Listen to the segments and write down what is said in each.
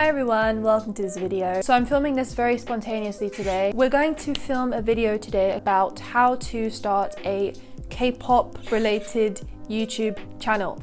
Hi everyone, welcome to this video. So I'm filming this very spontaneously today. We're going to film a video today about how to start a K-pop related YouTube channel.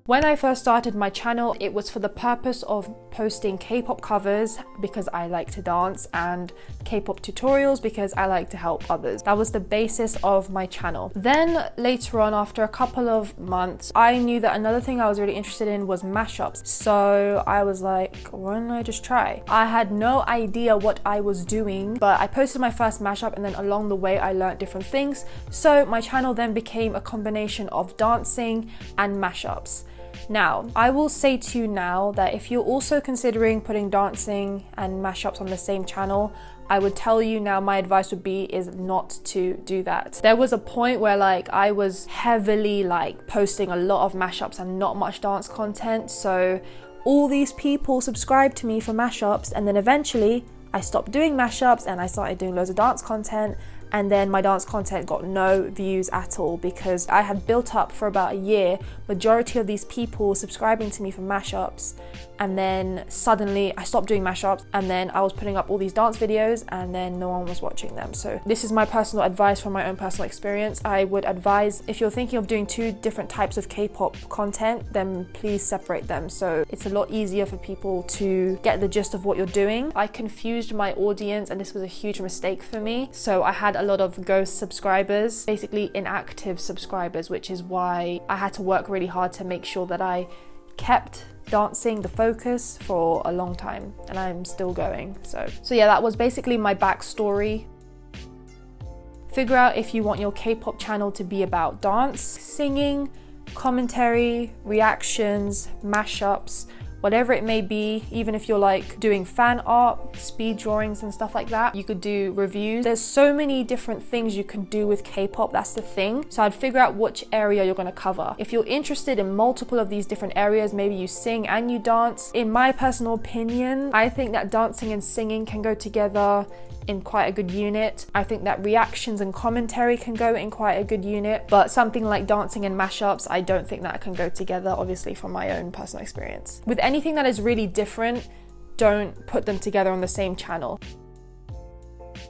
When I first started my channel, it was for the purpose of posting K-pop covers because I like to dance, and K-pop tutorials because I like to help others. That was the basis of my channel. Then later on, after a couple of months, I knew that another thing I was really interested in was mashups. So I was like, why don't I just try? I had no idea what I was doing, but I posted my first mashup, and then along the way I learned different things. So my channel then became a combination of dancing and mashups. Now, I will say to you now that if you're also considering putting dancing and mashups on the same channel, I would tell you now, my advice would be is not to do that. There was a point where I was heavily posting a lot of mashups and not much dance content. So all these people subscribed to me for mashups, and then eventually I stopped doing mashups and I started doing loads of dance content. And then my dance content got no views at all because I had built up for about a year majority of these people subscribing to me for mashups, and then suddenly I stopped doing mashups, and then I was putting up all these dance videos and then no one was watching them. So this is my personal advice from my own personal experience. I would advise, if you're thinking of doing two different types of K-pop content, then please separate them so it's a lot easier for people to get the gist of what you're doing. I confused my audience, and this was a huge mistake for me. So I had a lot of ghost subscribers, basically inactive subscribers, which is why I had to work really hard to make sure that I kept dancing the focus for a long time, and I'm still going. So yeah, that was basically my backstory. Figure out if you want your K-pop channel to be about dance, singing, commentary, reactions, mashups, whatever it may be. Even if you're doing fan art, speed drawings and stuff like that, you could do reviews. There's so many different things you can do with K-pop, that's the thing. So I'd figure out which area you're gonna cover. If you're interested in multiple of these different areas, maybe you sing and you dance. In my personal opinion, I think that dancing and singing can go together in quite a good unit. I think that reactions and commentary can go in quite a good unit, but something like dancing and mashups, I don't think that can go together, obviously from my own personal experience. With anything that is really different, don't put them together on the same channel.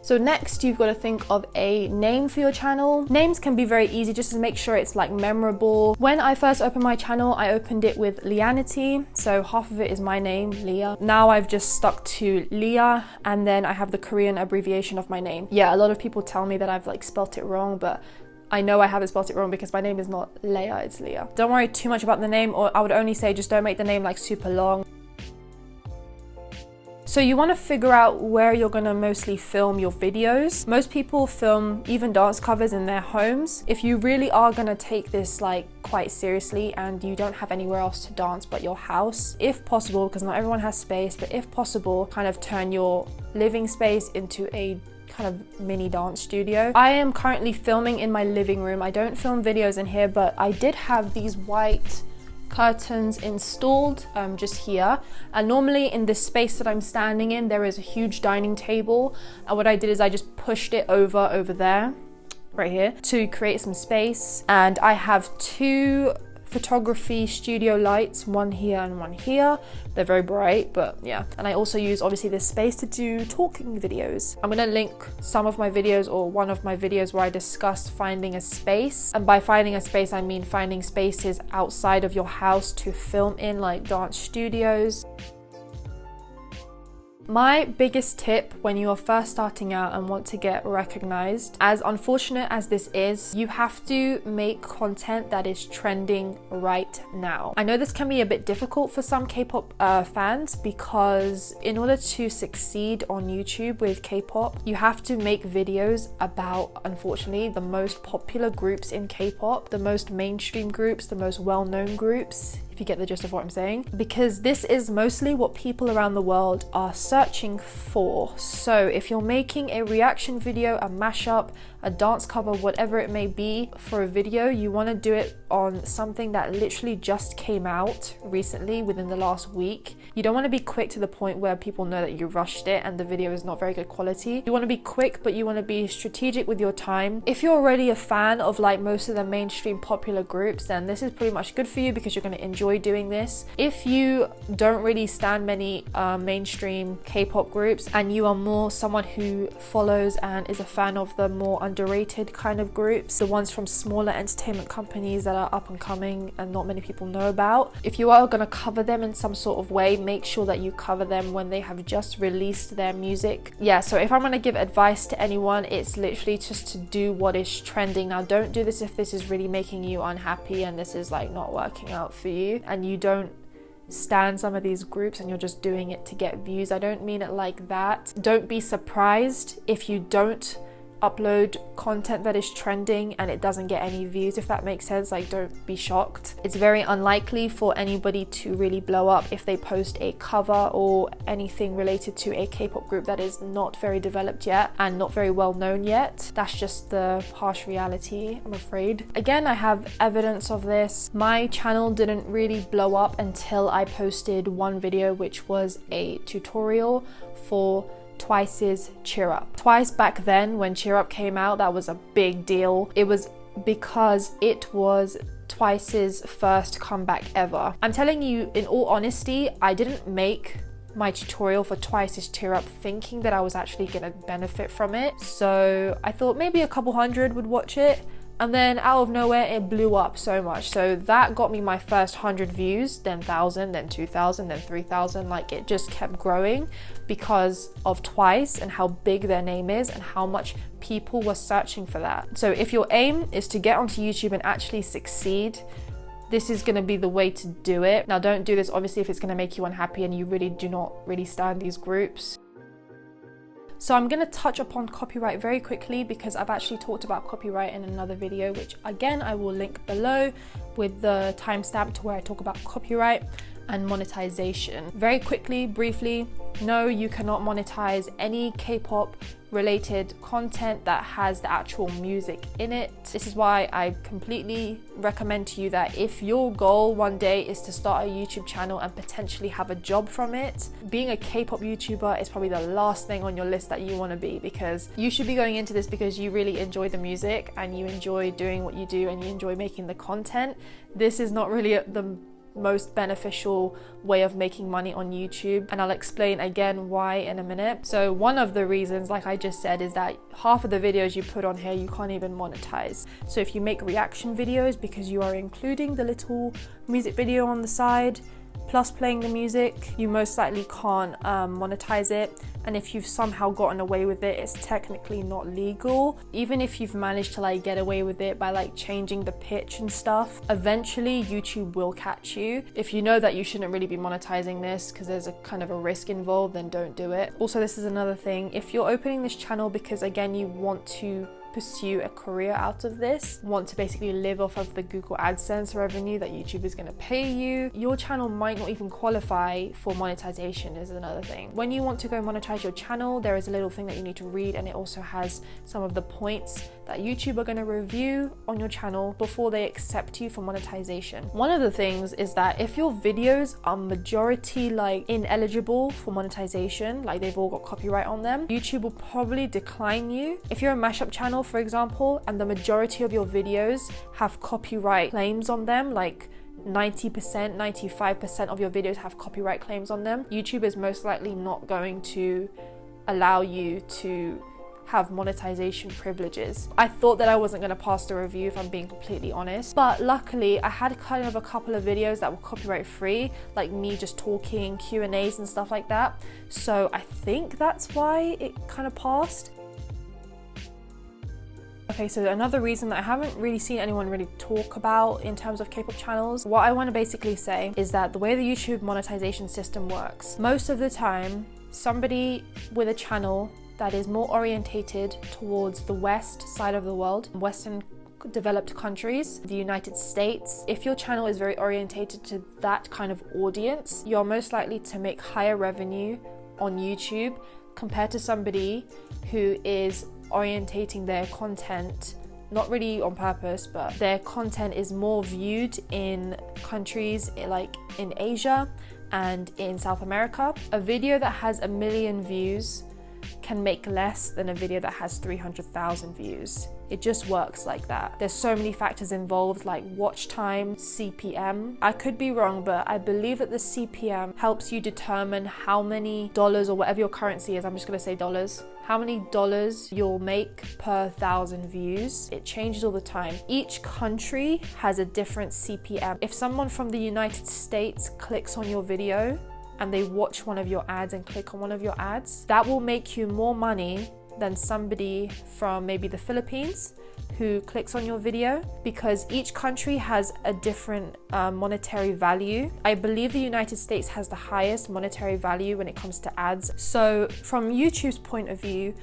So next, you've got to think of a name for your channel. Names can be very easy, just to make sure it's memorable. When I first opened my channel, I opened it with leianity. So half of it is my name, Leah. Now I've just stuck to Leah, and then I have the Korean abbreviation of my name. Yeah, a lot of people tell me that I've spelt it wrong, but I know I haven't spelt it wrong because my name is not Leah, it's Leah. Don't worry too much about the name, or I would only say just don't make the name super long. So you want to figure out where you're going to mostly film your videos. Most people film even dance covers in their homes. If you really are going to take this quite seriously and you don't have anywhere else to dance but your house, if possible, because not everyone has space, but if possible, kind of turn your living space into a kind of mini dance studio. I am currently filming in my living room. I don't film videos in here, but I did have these white curtains installed just here, and normally in this space that I'm standing in there is a huge dining table, and what I did is I just pushed it over there, right here, to create some space. And I have two photography studio lights, one here and one here. They're very bright, but yeah. And I also use obviously this space to do talking videos. I'm gonna link some of my videos, or one of my videos, where I discuss finding a space. And by finding a space, I mean finding spaces outside of your house to film in, dance studios. My biggest tip when you are first starting out and want to get recognized, as unfortunate as this is, you have to make content that is trending right now. I know this can be a bit difficult for some K-pop fans, because in order to succeed on YouTube with K-pop, you have to make videos about, unfortunately, the most popular groups in K-pop, the most mainstream groups, the most well-known groups, if you get the gist of what I'm saying, because this is mostly what people around the world are searching for. So if you're making a reaction video, a mashup, a dance cover, whatever it may be for a video, you want to do it on something that literally just came out recently within the last week. You don't want to be quick to the point where people know that you rushed it and the video is not very good quality. You want to be quick, but you want to be strategic with your time. If you're already a fan of like most of the mainstream popular groups, then this is pretty much good for you because you're going to enjoy doing this. If you don't really stand many mainstream K-pop groups and you are more someone who follows and is a fan of the more underrated kind of groups, the ones from smaller entertainment companies that are up and coming and not many people know about, if you are going to cover them in some sort of way, make sure that you cover them when they have just released their music. Yeah, so if I'm going to give advice to anyone, it's literally just to do what is trending. Now, don't do this if this is really making you unhappy and this is like not working out for you and you don't stan some of these groups and you're just doing it to get views. I don't mean it like that. Don't be surprised if you don't upload content that is trending and it doesn't get any views, if that makes sense. Like, don't be shocked. It's very unlikely for anybody to really blow up if they post a cover or anything related to a K-pop group that is not very developed yet and not very well known yet. That's just the harsh reality, I'm afraid. Again, I have evidence of this. My channel didn't really blow up until I posted one video, which was a tutorial for Twice's Cheer Up. Twice back then when Cheer Up came out, that was a big deal. It was because it was Twice's first comeback ever. I'm telling you, in all honesty, I didn't make my tutorial for Twice's Cheer Up thinking that I was actually gonna benefit from it. So I thought maybe a couple hundred would watch it. And then out of nowhere, it blew up so much. So that got me my first 100 views, then 1,000, then 2,000, then 3,000. Like, it just kept growing because of Twice and how big their name is and how much people were searching for that. So if your aim is to get onto YouTube and actually succeed, this is going to be the way to do it. Now, don't do this obviously if it's going to make you unhappy and you really do not really stand these groups. So I'm going to touch upon copyright very quickly because I've actually talked about copyright in another video, which again I will link below with the timestamp to where I talk about copyright and monetization. Very quickly, briefly, no, you cannot monetize any K-pop related content that has the actual music in it. This is why I completely recommend to you that if your goal one day is to start a YouTube channel and potentially have a job from it, being a K-pop YouTuber is probably the last thing on your list that you want to be, because you should be going into this because you really enjoy the music and you enjoy doing what you do and you enjoy making the content. This is not really the most beneficial way of making money on YouTube, and I'll explain again why in a minute. So one of the reasons, like I just said, is that half of the videos you put on here you can't even monetize. So if you make reaction videos because you are including the little music video on the side plus playing the music, you most likely can't monetize it. And if you've somehow gotten away with it, it's technically not legal. Even if you've managed to like get away with it by like changing the pitch and stuff, eventually YouTube will catch you. If you know that you shouldn't really be monetizing this because there's a kind of a risk involved, then don't do it. Also, this is another thing. If you're opening this channel because again you want to pursue a career out of this, want to basically live off of the Google AdSense revenue that YouTube is going to pay you, your channel might not even qualify for monetization is another thing. When you want to go monetize your channel, there is a little thing that you need to read, and it also has some of the points that YouTube are going to review on your channel before they accept you for monetization. One of the things is that if your videos are majority like ineligible for monetization, like they've all got copyright on them, YouTube will probably decline you. If you're a mashup channel, for example, and the majority of your videos have copyright claims on them, like 90%, 95% of your videos have copyright claims on them, YouTube is most likely not going to allow you to have monetization privileges. I thought that I wasn't going to pass the review, if I'm being completely honest, but luckily I had kind of a couple of videos that were copyright free, like me just talking, Q&As and stuff like that, so I think that's why it kind of passed. Okay, so another reason that I haven't really seen anyone really talk about in terms of K-pop channels, what I want to basically say is that the way the YouTube monetization system works, most of the time, somebody with a channel that is more orientated towards the West side of the world, Western developed countries, the United States, if your channel is very orientated to that kind of audience, you're most likely to make higher revenue on YouTube compared to somebody who is orientating their content, not really on purpose, but their content is more viewed in countries like in Asia and in South America. A video that has 1 million views can make less than a video that has 300,000 views. It just works like that. There's so many factors involved, like watch time, CPM. I could be wrong, but I believe that the CPM helps you determine how many dollars, or whatever your currency is, I'm just gonna say dollars, how many dollars you'll make per 1,000 views. It changes all the time. Each country has a different CPM. If someone from the United States clicks on your video and they watch one of your ads and click on one of your ads, that will make you more money than somebody from maybe the Philippines who clicks on your video, because each country has a different monetary value. I believe the United States has the highest monetary value when it comes to ads. So from YouTube's point of view,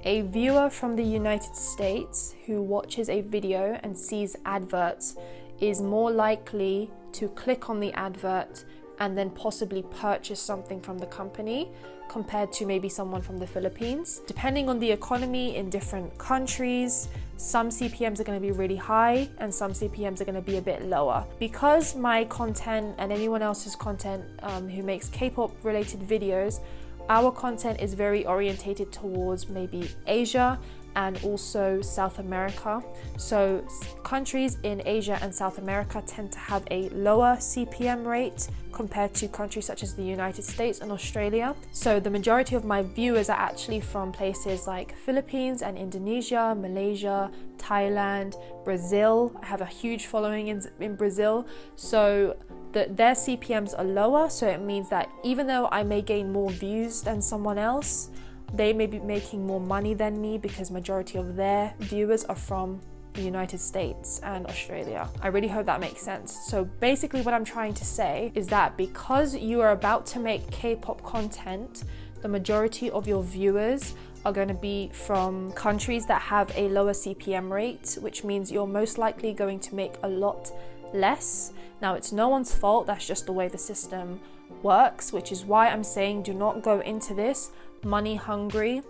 a viewer from the United States who watches a video and sees adverts is more likely to click on the advert and then possibly purchase something from the company compared to maybe someone from the Philippines. Depending on the economy in different countries, some CPMs are going to be really high and some CPMs are going to be a bit lower. Because my content and anyone else's content who makes K-pop related videos, our content is very orientated towards maybe Asia and also South America. So countries in Asia and South America tend to have a lower CPM rate compared to countries such as the United States and Australia. So the majority of my viewers are actually from places like Philippines and Indonesia, Malaysia, Thailand, Brazil. I have a huge following in Brazil. So their CPMs are lower. So it means that even though I may gain more views than someone else, they may be making more money than me because majority of their viewers are from the United States and Australia. I really hope that makes sense. So basically what I'm trying to say is that because you are about to make K-pop content, the majority of your viewers are going to be from countries that have a lower CPM rate, which means you're most likely going to make a lot less. Now, it's no one's fault, that's just the way the system works, which is why I'm saying do not go into this money hungry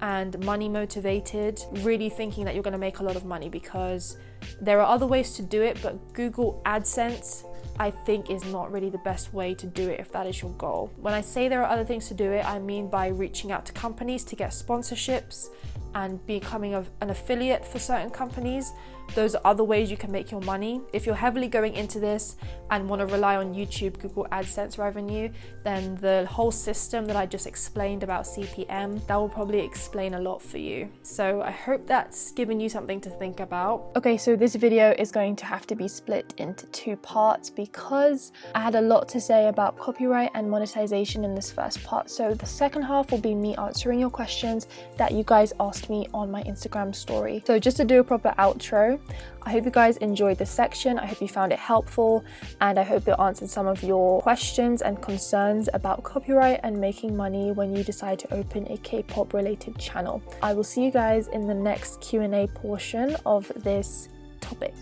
and money motivated, really thinking that you're going to make a lot of money, because there are other ways to do it, but Google AdSense I think is not really the best way to do it if that is your goal. When I say there are other things to do it, I mean by reaching out to companies to get sponsorships and becoming an affiliate for certain companies. Those are other ways you can make your money. If you're heavily going into this and want to rely on YouTube, Google AdSense revenue, then the whole system that I just explained about CPM, that will probably explain a lot for you. So I hope that's given you something to think about. Okay, so this video is going to have to be split into 2 parts because I had a lot to say about copyright and monetization in this first part. So the second half will be me answering your questions that you guys asked me on my Instagram story. So just to do a proper outro, I hope you guys enjoyed this section. I hope you found it helpful, and I hope it answered some of your questions and concerns about copyright and making money when you decide to open a K-pop related channel. I will see you guys in the next Q&A portion of this topic.